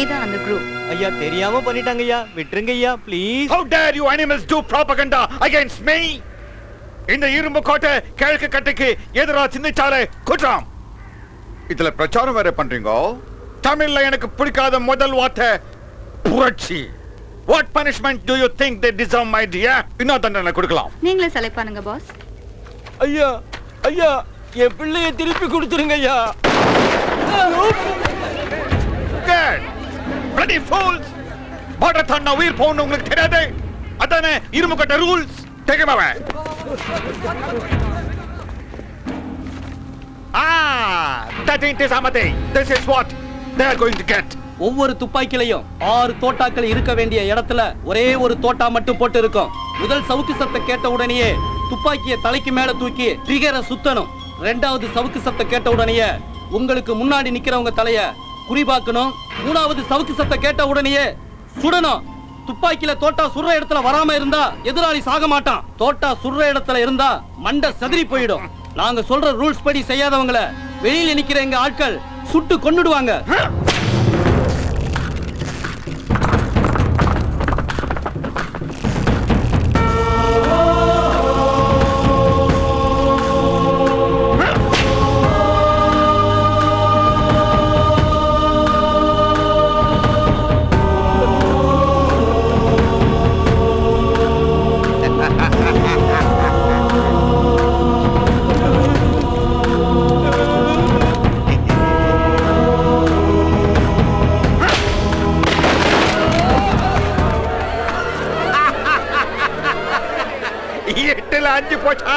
இதான் அந்த குரூப். ஐயா தெரியாம பண்ணிட்டாங்க ஐயா, விட்டுருங்க ஐயா please. How dare you animals do propaganda against me? இந்த இரும்பு கோட்டை கிழக்கு கட்டைக்கு எதிரா சிந்திச்சாலே குற்றம். இதுல பிரச்சாரம் வேற பண்றீங்க. தமிழ்ல எனக்கு பிடிக்காத முதல் வார்த்தை புரட்சி. What punishment do you think they deserve, my dear? இன்னும் தண்டனை கொடுக்கலாம். நீங்களே செலக்ட் பண்ணுங்க பாஸ். ஐயா ஐயா என் பிள்ளைய திருப்பி கொடுத்துருங்க ஐயா. Good. Bloody fools. பார்டர் தாண்டா உயிர் போகணும் உங்களுக்கு தெரியாது. அதானே இரும்பு கோட்டை rules. Take him away. That ain't his amati. This is what they are going to get. ஒவ்வொரு துப்பாக்கிலையும் 6 தோட்டாக்கள் இருக்க வேண்டிய இடத்துல ஒரே ஒரு தோட்டா மட்டும் போட்டு இருக்கும். முதல் சவுக்கு சத்தம் கேட்ட உடனேயே துப்பாக்கியை தலைக்கு மேல தூக்கி ட்ரிகரை சுத்தணும். ரெண்டாவது சவுக்கு சத்தம் கேட்ட உடனேயே உங்களுக்கு முன்னாடி நிக்கிறவங்க தலைய குறிபாக்கணும். மூணாவது சவுக்கு சத்தம் கேட்ட உடனேயே சுடணும். துப்பாக்கியில தோட்டா சுடுற இடத்துல வராம இருந்தா எதிராளி சாக மாட்டான். தோட்டா சுடுற இடத்துல இருந்தா மண்டை சதுரி போயிடும். நாங்க சொல்ற ரூல்ஸ் படி செய்யாதவங்கள வெளியில நிக்கிற எங்க ஆட்கள் சுட்டு கொன்னுடுவாங்க. எட்டுல 5 போச்சா?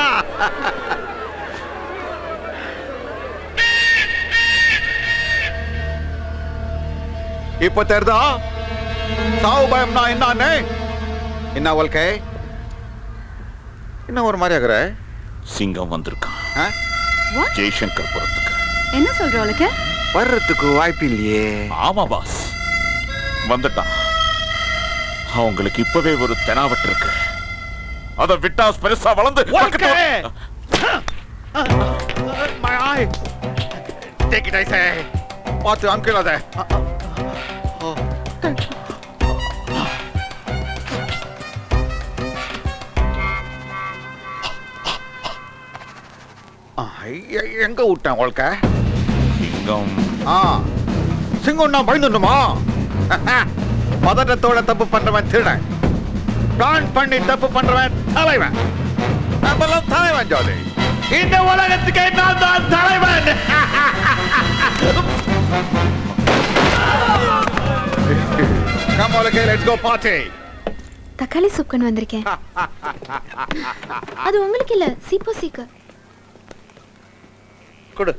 இப்போ தெரிதா சாவு பயம்னா என்னன்னு? என்ன வாழ்க்கை? என்ன ஒரு மாதிரி ஆகுற? சிங்கம் வந்திருக்கான் ஜெய்சங்கர் புறத்துக்கு. என்ன சொல்றவளுக்கு? வர்றதுக்கு வாய்ப்பு இல்லையே. ஆமா பாஸ், வந்துட்டான். அவங்களுக்கு இப்பவே ஒரு தெனாவட்டு இருக்கு. அத விட்டா பெருசா வளர்ந்து my eye. Take it, I say. பார்த்து அங்கிள் அத. எங்க விட்டேன் வாழ்க்கை? சிங்கம் சிங்கம்னா பயந்துடுமா? பதட்டத்தோட தப்பு பண்றவன் திருடன், பிளான் பண்ணி தப்பு பண்றவன் தலைவன். நம்மளும் தலைவன் ஜோதி. இந்த உலகத்துக்கு நான் தான் தலைவன். Come on, okay, let's go party. தக்காளி சூப் கொண்டு வந்திருக்கேன். அது உங்களுக்கு இல்ல, சீப்போ சீக்கு. கொடு.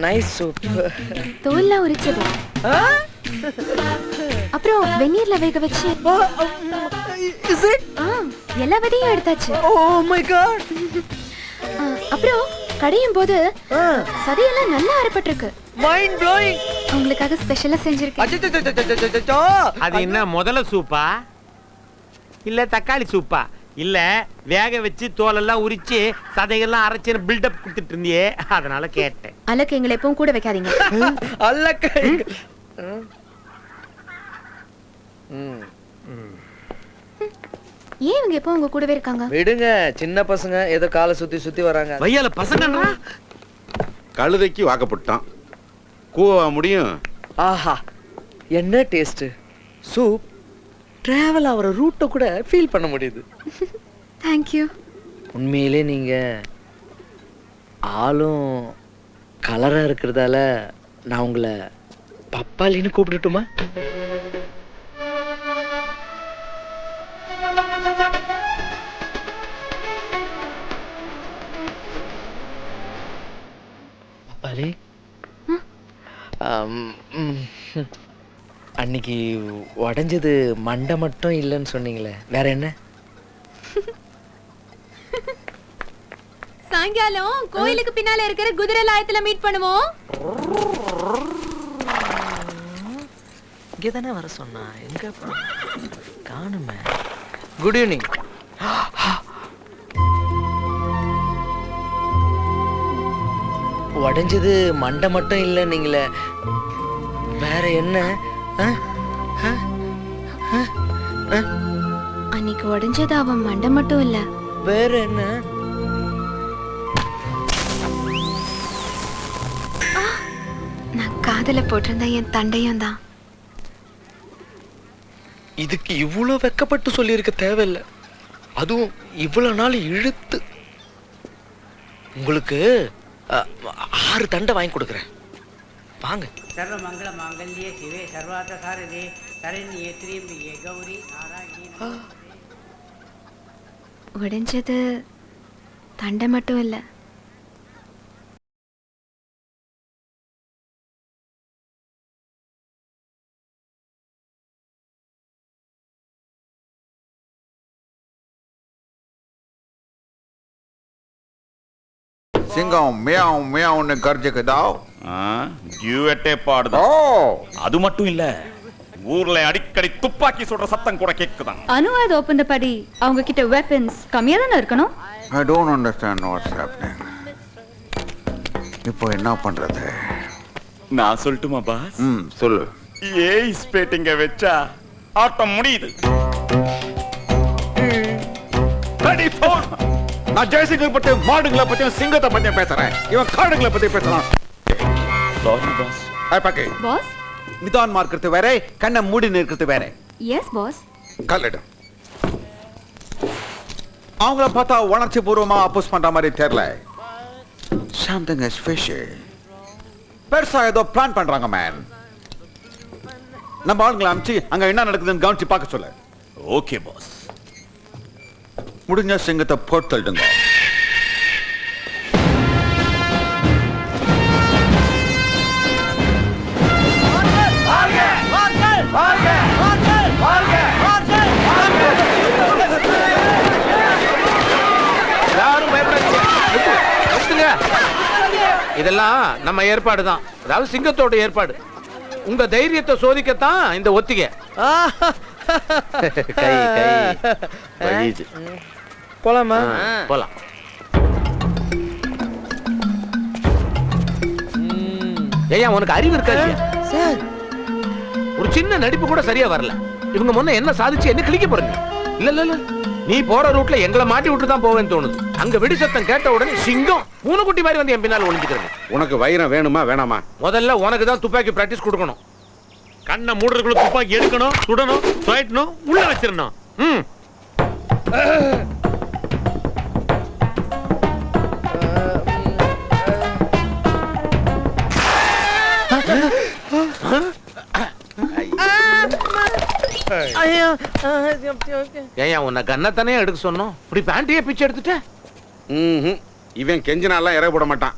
Nice soup. தோல்லாம் உரிச்சது. அப்புறம் வெந்நீர்ல வேக வச்சு எல்லா விதையும் எடுத்தாச்சு. Oh my god. அப்புறம் கடையும் போது சதையெல்லாம் நல்லா அரைப்பட்டிருக்கு. Mind blowing. உங்களுக்காக ஸ்பெஷலா செஞ்சிருக்கேன். அது என்ன முதல்ல சூப்பா இல்ல தக்காளி சூப்பா இல்ல வேக வச்சு தோலெல்லாம் உரிச்சு சதையெல்லாம் அரைச்சு பில்டப் கொடுத்துட்டு இருந்தியே, அதனால கேட்டேன். அலக்கு எங்களை எப்பவும் கூட வைக்காதீங்க. அல்லக்க. ஏன் இவங்க எப்போ உங்க கூடவே இருக்காங்க? விடுங்க, சின்ன பசங்க ஏதோ காலை சுத்தி சுத்தி வராங்க. வையால பசங்கன்றா. கழுதைக்கு வாக்கப்பட்டான், கூவா முடியும். ஆஹா, என்ன டேஸ்ட். சூப் டிராவல் ஆகிற ரூட்டை கூட ஃபீல் பண்ண முடியுது. தேங்க்யூ. உண்மையிலே நீங்க ஆளும் கலரா இருக்கிறதால நான் உங்களை பப்பாளின்னு கூப்பிட்டுட்டுமா? பப்பாளி, அன்னைக்கு உடைஞ்சது மண்டை மட்டும் இல்லைன்னு சொன்னீங்களே, வேற என்ன? சாயங்காலம் கோயிலுக்கு பின்னால இருக்கிற குதிரை லாயத்துல மீட் பண்ணுவோம். இங்கதானே வர சொன்னா, எங்க காணுமே. Good evening. உடைஞ்சது மண்டை மட்டும் இல்லை நீங்களே, வேற என்ன? ஆ? ஆ? ஆ? ஆ? அன்னைக்கு உடைஞ்சது அவன் மண்டை மட்டும் இல்ல, வேற என்ன? நான் காதல போட்டிருந்த என் தண்டையும் தான். இதுக்கு இவ்வளவு வெக்கப்பட்டு சொல்லியிருக்க தேவையில்லை, அதுவும் இவ்வளவு நாள் இழுத்து. உங்களுக்கு 6 தண்டை வாங்கி கொடுக்குறேன், வாங்க. சர்வ மங்கள மாங்கல்யே சிவே சர்வார்த்த சாரதே சரண்யே த்ரியம்பிகே கௌரி நாராயணி. உடைஞ்சது தண்டை மட்டும் இல்ல. சிங்கம் மியாவ் மியாவ்னு கர்ஜிக்குதா? டியூட்டே பாடுதா? ஓ, அது மட்டும் இல்ல, ஊர்ல அடிக்கடி துப்பாக்கி சுடுற சத்தம் கூட கேக்குதான். அனுவாத ஒப்பந்தப்படி அவங்க கிட்ட வெப்பன்ஸ் கம்மியா தானே இருக்கணும். I don't understand what's happening. இப்போ என்ன பண்றது? நான் சொல்லட்டுமா பாஸ்? சொல்லு. ஏய் ஸ்பேட்டிங்க வெச்சா ஆட்டம் முடியுது. Ready for? நான் ஜெயசிங்கர் பத்தி, மாடுகளை பத்தியும் சிங்கத்தை பத்தியும் பேசுறேன், இவன் காடுகளை பத்தி பேசுறான். Sorry boss. பாக்கி பாஸ்? நிதானமா இருக்கிறது வேற, கண்ணை மூடி இருக்கிறது வேற. Yes boss. கல்லிடு. அவங்கள பார்த்தா உணர்ச்சி பூர்வமா அப்போஸ் பண்ற மாதிரி தெரியல. Something is fishy. பெருசா ஏதோ பிளான் பண்றாங்க மேன். நம்ம ஆளுங்களை அனுப்பிச்சு அங்க என்ன நடக்குதுன்னு கவனிச்சு பார்க்க சொல்லு. Okay boss. முடிஞ்ச சிங்கத்தை போட்டு தள்ளுங்க. யாரும் பயப்படாதீங்க, நிறுத்துங்க. இதெல்லாம் நம்ம ஏற்பாடு தான், அதாவது சிங்கத்தோட ஏற்பாடு. உங்க தைரியத்தை சோதிக்கத்தான் இந்த ஒத்திகை. கை கை வலியுது. போலாமா? போலாம். ஏய்யா, உனக்கு அறிவு இருக்காது சார், ஒரு சின்ன நடிப்பு கூட சரியா வரல. இவங்க முன்ன என்ன சாதிச்சு என்ன கிழிக்க போறீங்க? இல்ல இல்ல இல்ல, நீ போற ரூட்ல எங்களை மாட்டி விட்டு தான் போவேன்னு தோணுது. அங்க வெடி சத்தம் கேட்ட உடனே சிங்கம் பூனைக்குட்டி மாதிரி வந்து என் பின்னால ஒளிஞ்சுக்கிறது. உனக்கு வைரம் வேணுமா வேணாமா? முதல்ல உனக்கு தான் துப்பாக்கி பிராக்டிஸ் கொடுக்கணும். கண்ணை மூடுறதுக்குள்ள துப்பாக்கி எடுக்கணும், சுடணும், சுழட்டணும், உள்ள வச்சிடணும். ஏன் உன்னை கண்ணத்தானே எடுக்க சொன்னோம், இப்படி பேண்டையே பிச்சு எடுத்துட்ட. இவன் கெஞ்சினாலாம் இறக்க போட மாட்டான்.